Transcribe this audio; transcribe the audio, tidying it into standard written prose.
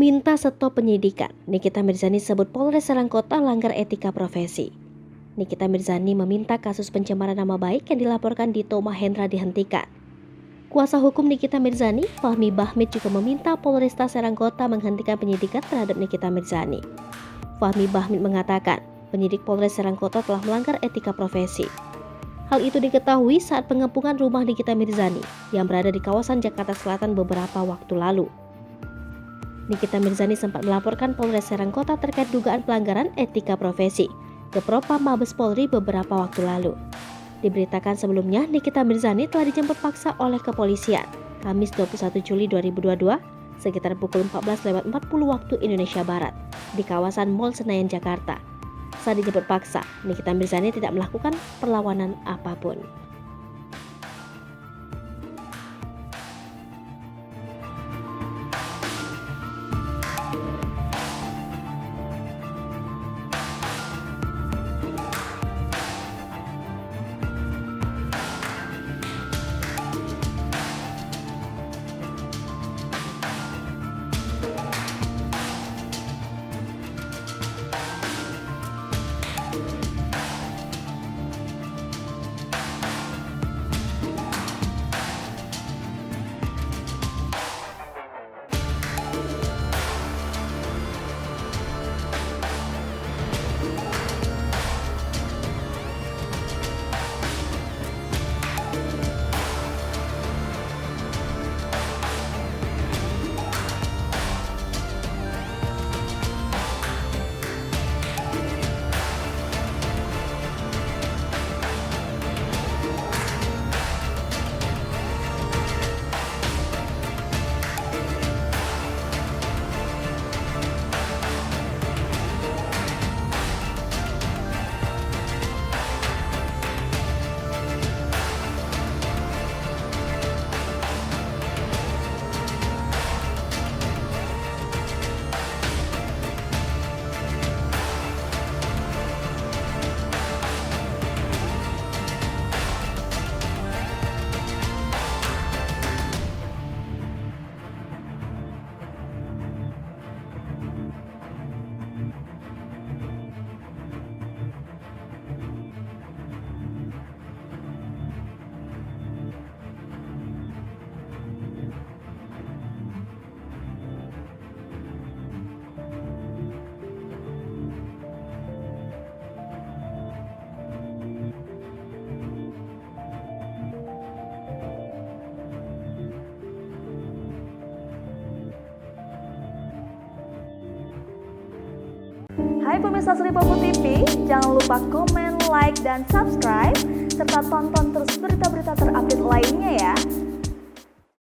Minta stop penyidikan, Nikita Mirzani sebut Polres Serang Kota langgar etika profesi. Nikita Mirzani meminta kasus pencemaran nama baik yang dilaporkan Dito Mahendra dihentikan. Kuasa hukum Nikita Mirzani, Fahmi Bahmid, juga meminta Polresta Serang Kota menghentikan penyidikan terhadap Nikita Mirzani. Fahmi Bahmid mengatakan, penyidik Polres Serang Kota telah melanggar etika profesi. Hal itu diketahui saat pengepungan rumah Nikita Mirzani yang berada di kawasan Jakarta Selatan beberapa waktu lalu. Nikita Mirzani sempat melaporkan Polres Serang Kota terkait dugaan pelanggaran etika profesi ke Propam Mabes Polri beberapa waktu lalu. Diberitakan sebelumnya, Nikita Mirzani telah dijemput paksa oleh kepolisian Kamis 21 Juli 2022 sekitar pukul 14.40 waktu Indonesia Barat di kawasan Mall Senayan, Jakarta. Saat dijemput paksa, Nikita Mirzani tidak melakukan perlawanan apapun. Hai pemirsa Sri Popo TV, jangan lupa komen, like, dan subscribe, serta tonton terus berita-berita terupdate lainnya ya.